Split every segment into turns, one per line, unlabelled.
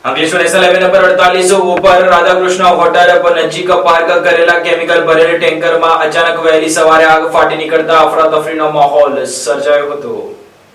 Ankleshwar national highway number 48 ઉપર Radhakrishna hotel પર નજીક પાર્ક કરેલા કેમિકલ ભરેલ ટેન્કરમાં અચાનક વહેલી સવારે આગ ફાટી નીકળતા અફરાતફરીનો માહોલ સર્જાયો હતો।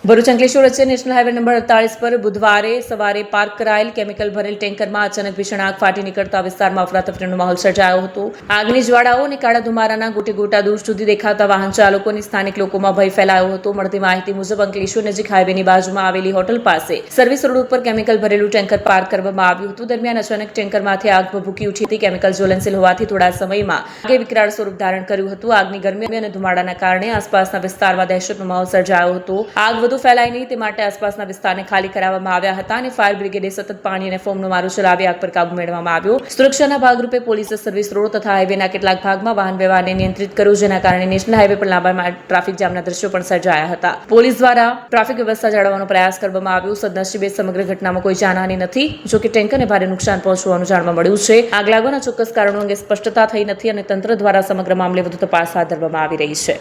ભરૂચ અંકલેશ્વર વચ્ચે નેશનલ હાઈવે નંબર 48 પર બુધવારે સવારે પાર્ક કરાયેલ કેમિકલ ભરેલ ટેન્કરમાં અચાનક ભીષણ આગ ફાટી નીકળતા વિસ્તારમાં અફરાતફરીનો માહોલ સર્જાયો હતો। આગની જ્વાળાઓ અને કાળા ધુમારાના ગોટે ગોટા દૂર સુધી દેખાતા વાહન ચાલકોની સ્થાનિક લોકોમાં ભય ફેલાયો હતો। મળતી માહિતી મુજબ અંકલેશ્વર નજીક હાઈવેની બાજુમાં આવેલી હોટલ પાસે સર્વિસ રોડ ઉપર કેમિકલ ભરેલું ટેન્કર પાર્ક કરવામાં આવ્યું હતું। દરમિયાન અચાનક ટેન્કરમાંથી આગ ભભૂકી ઉઠી હતી। કેમિકલ જ્વલનશીલ હોવાથી થોડા સમયમાં આગે વિકરાળ સ્વરૂપ ધારણ કર્યું હતું। આગની ગરમી અને ધુમાડાના કારણે આસપાસના વિસ્તારમાં દહેશતનો માહોલ સર્જાયો હતો। આગ વધુ ફેલાય નહીં તે માટે આસપાસના વિસ્તારને ખાલી કરાવવામાં આવ્યા હતા અને ફાયર બ્રિગેડે સતત પાણી અને ફોમનો મારો ચલાવી આગ પર કાબુ મેળવવામાં આવ્યો। સુરક્ષાના ભાગરૂપે પોલીસે સર્વિસ રોડ તથા હાઈવેના કેટલાક ભાગમાં વાહન વ્યવહારને નિયંત્રિત કર્યો, જેના કારણે નેશનલ હાઈવે પર લાંબા ટ્રાફિક જામના દ્રશ્યો પણ સર્જાયા હતા। પોલીસ દ્વારા ટ્રાફિક વ્યવસ્થા જાળવવાનો પ્રયાસ કરવામાં આવ્યો। સદનસીબે સમગ્ર ઘટનામાં કોઈ જાનહાનિ નથી, જો કે ટેન્કરને ભારે નુકસાન પહોંચવાનું જાણવા મળ્યું છે। આગ લાગવાના ચોક્કસ કારણો અંગે સ્પષ્ટતા થઈ નથી અને તંત્ર દ્વારા સમગ્ર મામલે વધુ તપાસ હાથ ધરવામાં આવી રહી છે।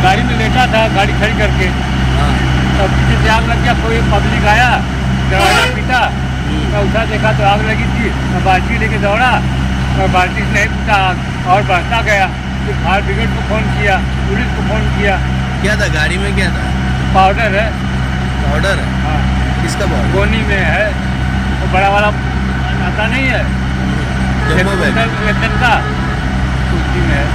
गाड़ी में लेटा था, गाड़ी खड़ी करके तब पीछे से आग लग गया। कोई पब्लिक आया, दरवाजा पीटा, मैं उठा देखा तो आग लगी थी। मैं बाल्टी लेके दौड़ा और बाल्टी से नहीं पीटा आग और बढ़ता गया। फिर फायर ब्रिगेड को फ़ोन किया, पुलिस को फ़ोन किया।
क्या था गाड़ी में, क्या था?
पाउडर है।
पाउडर है?
हाँ,
किसका पाउडर?
गोनी में है, वो बड़ा वाला आता नहीं है
जम्बो बैग।
वेतन का, उसी में है।